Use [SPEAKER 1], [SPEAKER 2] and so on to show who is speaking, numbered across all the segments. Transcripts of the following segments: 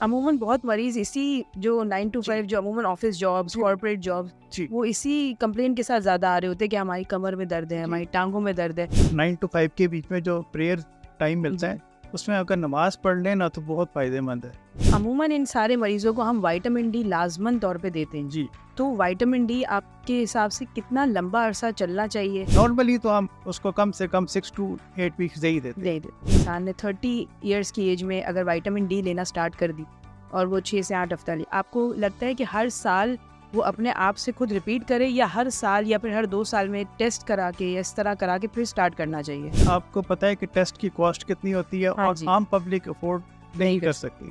[SPEAKER 1] عموماً بہت مریض اسی جو 9 to 5 جو عموماً آفس جابس کارپوریٹ جابس وہ اسی کمپلین کے ساتھ زیادہ آ رہے ہوتے ہیں کہ ہماری کمر میں درد ہے, ہماری ٹانگوں میں درد ہے.
[SPEAKER 2] 9 to 5 کے بیچ میں جو پریئر ٹائم ملتا ہے اس میں اگر نماز پڑھ لیں نا تو بہت فائدہ مند ہے.
[SPEAKER 1] عموماً ان سارے مریضوں کو ہم وائٹامن ڈی لازماً طور پہ دیتے ہیں.
[SPEAKER 2] جی
[SPEAKER 1] تو وائٹامن ڈی آپ کے حساب سے کتنا لمبا عرصہ چلنا چاہیے؟
[SPEAKER 2] نارملی تو ہم اس کو کم سے کم 6 to 8 ویکس ہی دیتے ہیں.
[SPEAKER 1] انسان نے 30 ایئرس کی ایج میں اگر وائٹامن ڈی لینا سٹارٹ کر دی اور وہ 6 سے 8 ہفتہ لی, آپ کو لگتا ہے کہ ہر سال وہ اپنے آپ سے خود ریپیٹ کرے یا ہر سال یا پھر ہر 2 سال میں ٹیسٹ کرا کے یا اس طرح کرا کے پھر سٹارٹ کرنا چاہیے؟
[SPEAKER 2] آپ کو پتہ ہے کہ ٹیسٹ کی کاسٹ کتنی ہوتی ہے اور عام پبلک افورڈ نہیں کر سکتی.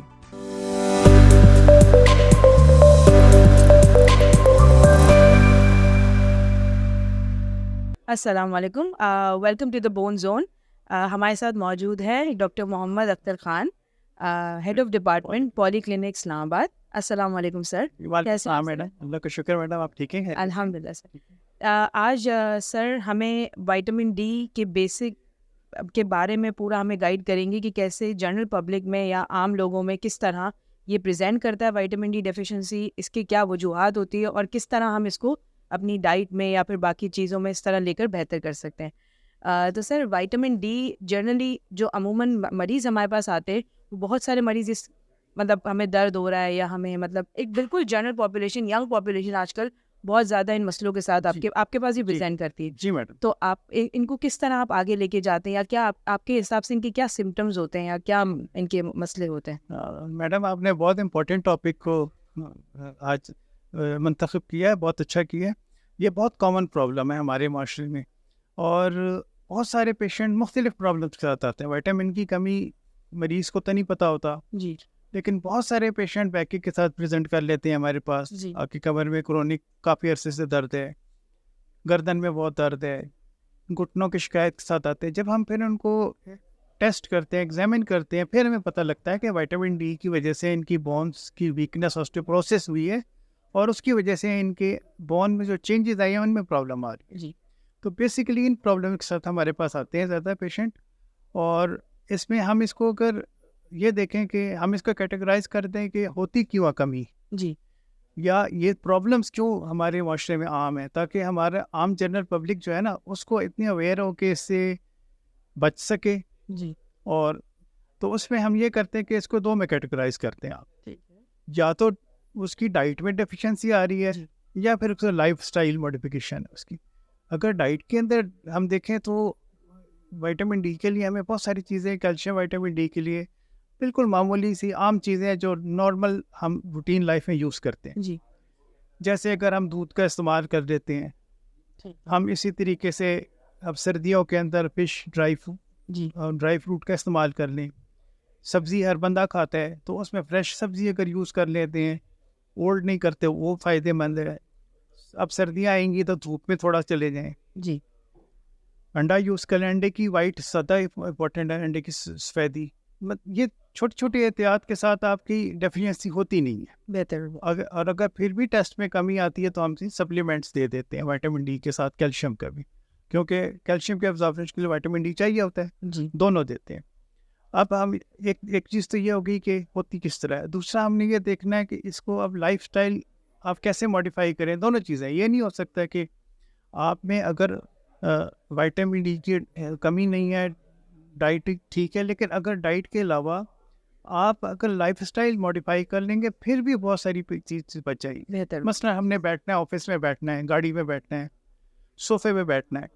[SPEAKER 1] السلام علیکم, welcome to the Bone Zone. ہمارے ساتھ موجود ہے doctor Muhammad Akhtar Khan, head of department polyclinic Islamabad. السلام علیکم سر.
[SPEAKER 2] السلام میڈم, اللہ کا شکر میڈم, آپ ٹھیک ہیں؟
[SPEAKER 1] الحمد للہ سر. آج سر ہمیں وائٹامن ڈی کے بیسک کے بارے میں پورا ہمیں گائیڈ کریں گے کہ کیسے جنرل پبلک میں یا عام لوگوں میں کس طرح یہ پریزنٹ کرتا ہے وائٹامن ڈی ڈیفیشنسی, اس کی کیا وجوہات ہوتی ہے اور کس طرح ہم اس کو اپنی ڈائٹ میں یا پھر باقی چیزوں میں اس طرح لے کر بہتر کر سکتے ہیں. تو سر وائٹامن ڈی جنرلی جو عموماً مریض ہمارے پاس آتے ہیں وہ بہت سارے مریض اس مطلب ہمیں درد ہو رہا ہے یا ہمیں مطلب ایک بالکل جنرل پاپولیشن, ینگ پاپولیشن آج کل بہت زیادہ ان مسئلوں کے ساتھ آپ کے پاس ہی پریزنٹ کرتی ہے.
[SPEAKER 2] جی میڈم.
[SPEAKER 1] تو آپ ان کو کس طرح آپ آگے لے کے جاتے ہیں یا کیا آپ کے حساب سے ان کے کیا سمٹمز ہوتے ہیں یا کیا ان کے مسئلے ہوتے ہیں؟
[SPEAKER 2] میڈم آپ نے بہت امپورٹنٹ ٹاپک کو آج منتخب کیا ہے, بہت اچھا کیا ہے. یہ بہت کامن پرابلم ہے ہمارے معاشرے میں اور بہت سارے پیشنٹ مختلف پرابلمس کے ساتھ آتے ہیں. وائٹامن کی کمی مریض کو تو نہیں پتہ ہوتا
[SPEAKER 1] جی,
[SPEAKER 2] لیکن بہت سارے پیشنٹ بیکی کے ساتھ پریزنٹ کر لیتے ہیں ہمارے پاس. آپ کی کمر میں کرونک کافی عرصے سے درد ہے, گردن میں بہت درد ہے, گھٹنوں کی شکایت کے ساتھ آتے ہیں. جب ہم پھر ان کو ٹیسٹ کرتے ہیں, ایگزامن کرتے ہیں, پھر ہمیں پتہ لگتا ہے کہ وائٹامن ڈی کی وجہ سے ان کی بونس کی ویکنس آسٹیوپروسس ہوئی ہے اور اس کی وجہ سے ان کے بون میں جو چینجز آئی ہیں ان میں پرابلم آ رہی ہے.
[SPEAKER 1] جی,
[SPEAKER 2] تو بیسیکلی ان پرابلم کے ساتھ ہمارے پاس آتے ہیں زیادہ پیشنٹ, اور اس میں ہم اس کو اگر یہ دیکھیں کہ ہم اس کو کیٹیگرائز کر دیں کہ ہوتی کیوں کمی
[SPEAKER 1] جی,
[SPEAKER 2] یا یہ پرابلمس کیوں ہمارے معاشرے میں عام ہیں, تاکہ ہمارا عام جنرل پبلک جو ہے نا اس کو اتنی اویئر ہو کہ اس سے بچ سکے.
[SPEAKER 1] جی,
[SPEAKER 2] اور تو اس میں ہم یہ کرتے ہیں کہ اس کو 2 میں کیٹیگرائز کرتے ہیں آپ. یا تو اس کی ڈائٹ میں ڈیفیشنسی آ رہی ہے یا پھر اس کا لائف سٹائل موڈیفیکیشن ہے اس کی. اگر ڈائٹ کے اندر ہم دیکھیں تو وائٹامن ڈی کے لیے ہمیں بہت ساری چیزیں, کیلشیم وائٹامن ڈی کے لیے بالکل معمولی سی عام چیزیں ہیں جو نارمل ہم روٹین لائف میں یوز کرتے ہیں.
[SPEAKER 1] جی,
[SPEAKER 2] جیسے اگر ہم دودھ کا استعمال کر دیتے ہیں, ہم اسی طریقے سے اب سردیوں کے اندر فش, ڈرائی فروٹ کا استعمال کر لیں. سبزی ہر بندہ کھاتا ہے تو اس میں فریش سبزی اگر یوز کر لیتے ہیں, اولڈ نہیں کرتے, وہ فائدہ مند ہے. اب سردیاں آئیں گی تو دھوپ میں تھوڑا چلے جائیں.
[SPEAKER 1] جی,
[SPEAKER 2] انڈا یوز کریں, انڈے کی وائٹ زیادہ امپورٹنٹ ہے, انڈے کی سفیدی. یہ چھوٹی چھوٹی احتیاط کے ساتھ آپ کی ڈیفینسی ہوتی نہیں ہے
[SPEAKER 1] بہتر.
[SPEAKER 2] اور اگر پھر بھی ٹیسٹ میں کمی آتی ہے تو ہم سپلیمنٹس دے دیتے ہیں وائٹامن ڈی کے ساتھ کیلشیم کا بھی, کیونکہ کیلشیم کے ابزاربشن کے لیے وائٹامن ڈی چاہیے ہوتا ہے.
[SPEAKER 1] جی,
[SPEAKER 2] دونوں دیتے ہیں. اب ہم ایک چیز تو یہ ہوگی کہ ہوتی کس طرح ہے. دوسرا ہم نے یہ دیکھنا ہے کہ اس کو اب لائف سٹائل آپ کیسے ماڈیفائی کریں. دونوں چیزیں, یہ نہیں ہو سکتا کہ آپ میں اگر وائٹامن ڈی کی کمی نہیں ہے, ڈائٹ ٹھیک ہے, لیکن اگر ڈائٹ کے علاوہ آپ اگر لائف سٹائل ماڈیفائی کر لیں گے پھر بھی بہت ساری چیز بچ جائے گی.
[SPEAKER 1] بہتر.
[SPEAKER 2] مثلا ہم نے بیٹھنا ہے, آفس میں بیٹھنا ہے, گاڑی میں بیٹھنا ہے, صوفے میں بیٹھنا ہے,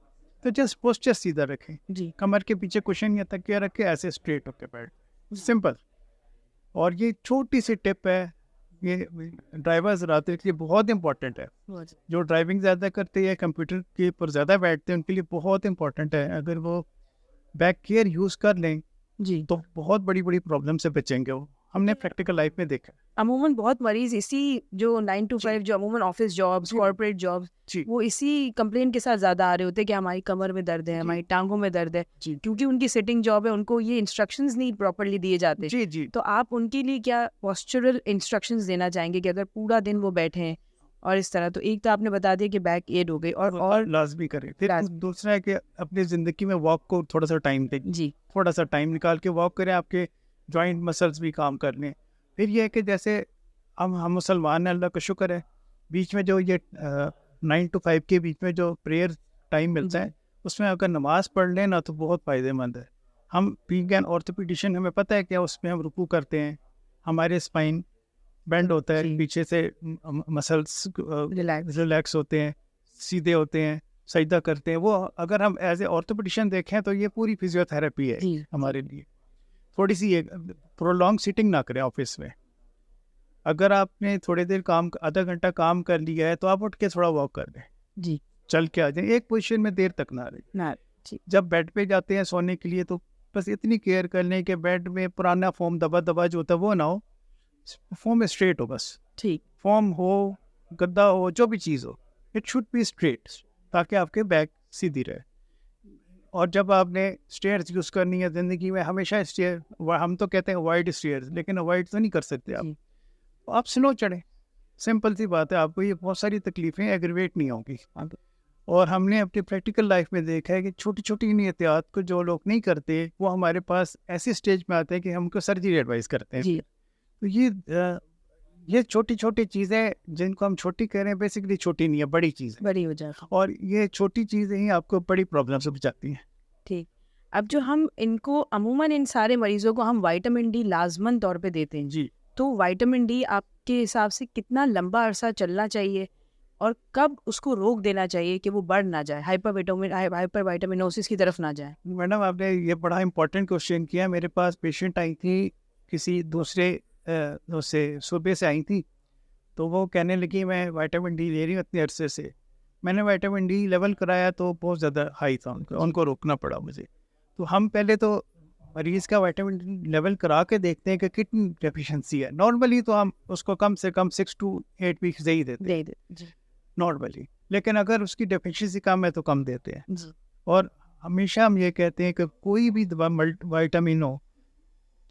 [SPEAKER 2] تو جسٹ پوسچر سیدھا رکھیں.
[SPEAKER 1] جی,
[SPEAKER 2] کمر کے پیچھے کشن یا تکیہ رکھ کے ایسے اسٹریٹ ہو کے بیٹھ, سمپل. اور یہ چھوٹی سی ٹپ ہے, یہ ڈرائیور حضرات کے لیے بہت امپورٹنٹ ہے. جو ڈرائیونگ زیادہ کرتے ہیں, کمپیوٹر کے اوپر زیادہ بیٹھتے ہیں, ان کے لیے بہت امپورٹنٹ ہے. اگر وہ بیک کیئر یوز کر لیں
[SPEAKER 1] جی,
[SPEAKER 2] تو بہت بڑی بڑی پرابلم سے بچیں گے. وہ ہم نے پریکٹیکل لائف میں دیکھا.
[SPEAKER 1] عموماً بہت مریض اسی جو 9 to 5 جو عموماً آفس جابس کارپوریٹ جابس وہ اسی کمپلین کے ساتھ زیادہ آ رہے ہوتے ہیں کہ ہماری کمر میں درد ہے, ہماری ٹانگوں میں درد ہے, کیونکہ ان کی سٹنگ جاب ہے, ان کو یہ انسٹرکشنز نہیں پراپرلی دیے جاتے.
[SPEAKER 2] جی
[SPEAKER 1] تو آپ ان کے لیے کیا پوسچرل انسٹرکشنز دینا چاہیں گے کہ اگر پورا دن وہ بیٹھے ہیں اور اس طرح, تو ایک تو آپ نے بتا دیا کہ بیک ایڈ ہو گئی اور
[SPEAKER 2] لازمی کریں. پھر دوسرا ہے کہ اپنی زندگی میں واک کو تھوڑا سا ٹائم دیں.
[SPEAKER 1] جی,
[SPEAKER 2] تھوڑا سا ٹائم نکال کے واک کریں, آپ کے جوائنٹ مسلس بھی کام کر لیں. پھر یہ ہے کہ جیسے ہم مسلمان ہیں، اللہ کا شکر ہے، بیچ میں جو یہ 9 to 5 کے بیچ میں جو پریئر ٹائم ملتا ہے اس میں اگر نماز پڑھ لیں نا تو بہت فائدہ مند ہے. ہم بینگ این آرتھوپیڈیشین ہمیں پتہ ہے کہ اس میں ہم رکوع کرتے ہیں، ہمارے اسپائن بینڈ ہوتا ہے، پیچھے سے مسلس ریلیکس ہوتے ہیں، سیدھے ہوتے ہیں، سجدہ کرتے ہیں. وہ اگر ہم ایز اے آرتھوپیڈیشین دیکھیں تو یہ پوری فزیو تھراپی ہے ہمارے لیے. تھوڑی سی پرولونگ سیٹنگ نہ کریں آفس میں. اگر آپ نے تھوڑی دیر آدھا گھنٹہ کام کر لیا ہے تو آپ اٹھ کے تھوڑا واک کر لیں، چل کے آ جائیں، ایک پوزیشن میں دیر تک نہ رہیں. جب بیڈ پہ جاتے ہیں سونے کے لیے تو بس اتنی کیئر کر لیں کہ بیڈ میں پرانا فوم دبا جو ہوتا ہے وہ نہ ہو، فوم اسٹریٹ ہو. بس فوم ہو، گدا ہو، جو بھی چیز ہو، اٹ شوڈ بی اسٹریٹ تاکہ آپ کے بیک سیدھی رہے. اور جب آپ نے اسٹیئرز یوز کرنی ہے زندگی میں ہمیشہ اسٹیئر، ہم تو کہتے ہیں اوائڈ اسٹیئرز، لیکن اوائڈ تو نہیں کر سکتے آپ سلو چڑھیں. سمپل سی بات ہے، آپ کو یہ بہت ساری تکلیفیں ایگریویٹ نہیں ہوں گی. اور ہم نے اپنی پریکٹیکل لائف میں دیکھا ہے کہ چھوٹی چھوٹی ان احتیاط کو جو لوگ نہیں کرتے وہ ہمارے پاس ایسی اسٹیج میں آتے ہیں کہ ہم کو سرجری ایڈوائز کرتے ہیں. تو یہ چھوٹی چھوٹی چیزیں جن کو ہم چھوٹی کہہ رہے ہیں بیسکلی چھوٹی نہیں ہے، بڑی چیز
[SPEAKER 1] بڑی ہو جاتی،
[SPEAKER 2] اور یہ چھوٹی چیزیں ہی آپ کو بڑی پرابلم سے بچاتی ہیں.
[SPEAKER 1] ٹھیک. اب جو ہم ان کو عموماً ان سارے مریضوں کو ہم وائٹامن ڈی لازماً طور پہ دیتے ہیں، تو وائٹامن ڈی آپ کے حساب سے کتنا لمبا عرصہ چلنا چاہیے اور کب اس کو روک دینا چاہیے کہ وہ بڑھ نہ جائے، ہائپر وائٹامنوسس کی طرف نہ جائے؟
[SPEAKER 2] میڈم آپ نے یہ بڑا امپورٹنٹ کوشچن کیا. میرے پاس پیشنٹ آئی تھی کسی دوسرے صوبے سے آئی تھی، تو وہ کہنے لگی میں وائٹامن ڈی لے رہی ہوں اتنے عرصے سے. میں نے وائٹامن ڈی لیول کرایا تو بہت زیادہ ہائی تھا، ان کو روکنا پڑا مجھے. تو ہم پہلے تو مریض کا وائٹامن ڈی لیول کرا کے دیکھتے ہیں کہ کتنی ڈیفیشنسی ہے. نارملی تو ہم اس کو کم سے کم 6 to 8 ویکس دے ہی دیتے ہیں نارملی، لیکن اگر اس کی ڈیفیشنسی کم ہے تو کم دیتے ہیں. اور ہمیشہ ہم یہ کہتے ہیں کہ کوئی بھی دوا وائٹامن ہو،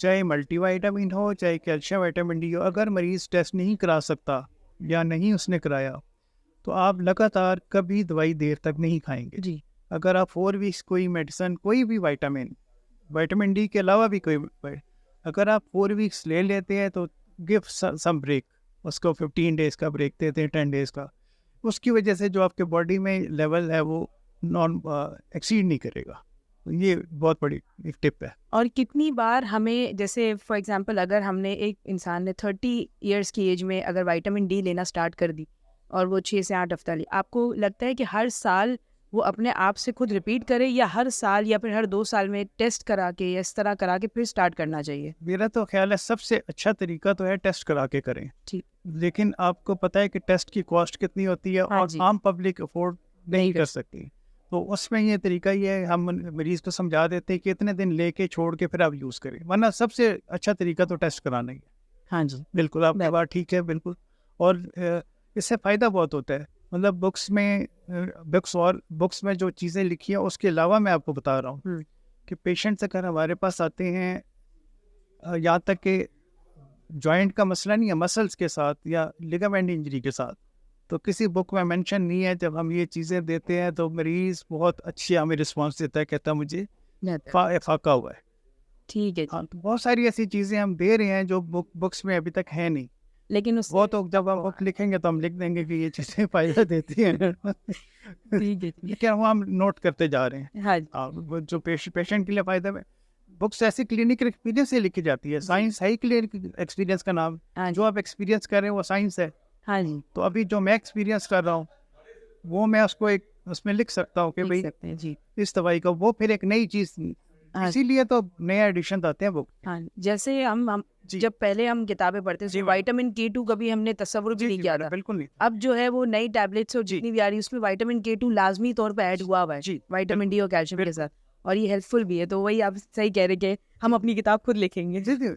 [SPEAKER 2] چاہے ملٹی وائٹامن ہو چاہے کیلشیم وائٹامن ڈی ہو، اگر مریض ٹیسٹ نہیں کرا سکتا یا نہیں اس نے کرایا تو آپ لگاتار کبھی دوائی دیر تک نہیں کھائیں گے. اگر آپ 4 ویکس کوئی میڈیسن، کوئی بھی وائٹامن ڈی کے علاوہ بھی کوئی، اگر آپ 4 ویکس لے لیتے ہیں تو گیو سم بریک، اس کو 15 days کا بریک دیتے ہیں، 10 days کا. اس کی وجہ سے جو آپ کے باڈی میں لیول ہے وہ ایکسیڈ نہیں کرے گا. یہ بہت بڑی ایک ٹپ ہے.
[SPEAKER 1] اور کتنی بار ہمیں، جیسے فار ایگزامپل اگر ہم نے ایک انسان نے 30 ایئرس کی ایج میں اگر وائٹامن ڈی لینا سٹارٹ کر دی اور وہ 6 سے 8 ہفتہ لی، آپ کو لگتا ہے کہ ہر سال وہ اپنے آپ سے خود ریپیٹ کرے یا ہر سال یا پھر ہر 2 سال میں ٹیسٹ کرا کے یا اس طرح کرا کے پھر سٹارٹ کرنا چاہیے؟
[SPEAKER 2] میرا تو خیال ہے سب سے اچھا طریقہ تو ہے ٹیسٹ کرا کے کریں. لیکن آپ کو پتہ ہے کہ ٹیسٹ کی کاسٹ کتنی ہوتی ہے اور عام پبلک افورڈ نہیں کر سکتی. تو اس میں یہ طریقہ یہ ہے، ہم مریض کو سمجھا دیتے ہیں کہ اتنے دن لے کے چھوڑ کے پھر آپ یوز کریں، ورنہ سب سے اچھا طریقہ تو ٹیسٹ کرانا ہی ہے. بالکل آپ کی بات ٹھیک ہے، بالکل. اور اس سے فائدہ بہت ہوتا ہے. مطلب بکس میں جو چیزیں لکھی ہیں اس کے علاوہ میں آپ کو بتا رہا ہوں کہ پیشنٹس اگر ہمارے پاس آتے ہیں یہاں تک کہ جوائنٹ کا مسئلہ نہیں ہے، مسلس کے ساتھ یا لیگامنٹ انجری کے ساتھ، تو کسی بک میں مینشن نہیں ہے. جب ہم یہ چیزیں دیتے ہیں تو مریض بہت اچھی ہمیں رسپانس دیتا ہے، کہتا ہے مجھے فاقہ ہوا ہے.
[SPEAKER 1] ٹھیک ہے.
[SPEAKER 2] بہت ساری ایسی چیزیں ہم دے رہے ہیں جو بکس میں ابھی تک ہے نہیں،
[SPEAKER 1] لیکن
[SPEAKER 2] وہ تو جب ہم بک لکھیں گے تو ہم لکھ دیں گے کہ یہ چیزیں فائدہ دیتی ہیں. لیکن وہ ہم نوٹ کرتے جا رہے ہیں جو پیشنٹ کے لیے فائدہ ہے. بکس ایسی کلینکل ایکسپیرینس سے لکھی جاتی ہے. سائنس ہے ہی کلینکل ایکسپیرینس کا نام. جو آپ ایکسپیرینس کر رہے ہیں وہ سائنس ہے. تو ابھی جو میں ایکسپیرینس کر رہا ہوں وہ میں اس کو ایک اس میں لکھ سکتا ہوں کہ بھائی اس دوائی کا، وہ پھر ایک نئی چیز، اسی لیے تو نئے ایڈیشن آتے ہیں بک.
[SPEAKER 1] جیسے ہم جب پہلے ہم کتابیں پڑھتے تھے وائٹامن K2 کبھی ہم نے تصور بھی نہیں کیا تھا.
[SPEAKER 2] بالکل نہیں.
[SPEAKER 1] اب جو ہے وہ نئی ٹیبلٹس اور جتنی بھی آ رہی ہے اس میں وائٹامن K2 لازمی طور پہ ایڈ ہوا ہے وائٹامن ڈی اور کیلشیم کے ساتھ، اور یہ ہیلپ فل بھی ہے. تو وہی آپ صحیح کہہ رہے کہ ہم اپنی کتاب خود لکھیں گے.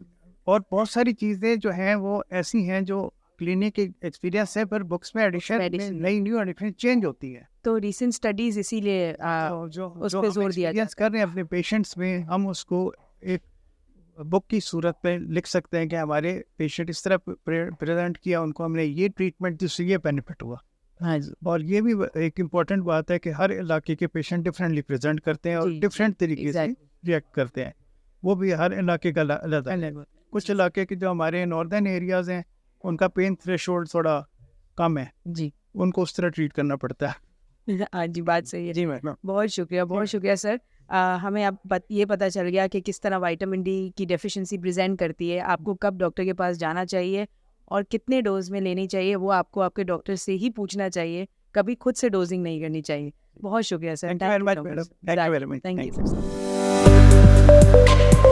[SPEAKER 2] اور بہت ساری چیزیں جو ہیں وہ ایسی ہیں جو کلینک ایکسپیرینس ہے، پر بکس میں ایڈیشن نئی نیو ایڈیشن چینج ہوتی ہے. تو
[SPEAKER 1] ریسنٹ اسٹڈیز اسی لیے اس پہ زور دیا
[SPEAKER 2] کر رہے ہیں اپنے پیشنٹس میں. ہم اس کو ایک بک کی صورت میں لکھ سکتے ہیں کہ ہمارے پیشنٹ اس طرح پریزنٹ کیا، ان کو ہم نے یہ ٹریٹمنٹ جس سے یہ بینیفٹ ہوا. اور یہ بھی ایک امپورٹنٹ بات ہے کہ ہر علاقے کے پیشنٹ ڈفرینٹلی پریزنٹ کرتے ہیں اور ڈفرینٹ طریقے سے ریئیکٹ کرتے ہیں. وہ بھی ہر علاقے کا الگ ہے. کچھ علاقے کے جو ہمارے ناردرن ایریاز ہیں ان کا پین تھریشولڈ تھوڑا کم ہے,
[SPEAKER 1] جی
[SPEAKER 2] ان کو اس طرح ٹریٹ کرنا پڑتا ہے.
[SPEAKER 1] ہاں جی, بات صحیح ہے.
[SPEAKER 2] جی میم.
[SPEAKER 1] بہت شکریہ سر. ہمیں اب یہ پتہ چل گیا کہ کس طرح وائٹامن ڈی کی ڈیفیشنسی پریزنٹ کرتی ہے. آپ کو کب ڈاکٹر کے پاس جانا چاہیے اور کتنے ڈوز میں لینی چاہیے وہ آپ کو آپ کے ڈاکٹر سے ہی پوچھنا چاہیے, کبھی خود سے ڈوزنگ نہیں کرنی چاہیے. بہت شکریہ سر.
[SPEAKER 2] Thank you very much, madam. Thank you very much.
[SPEAKER 1] Thank you.
[SPEAKER 2] Thanks.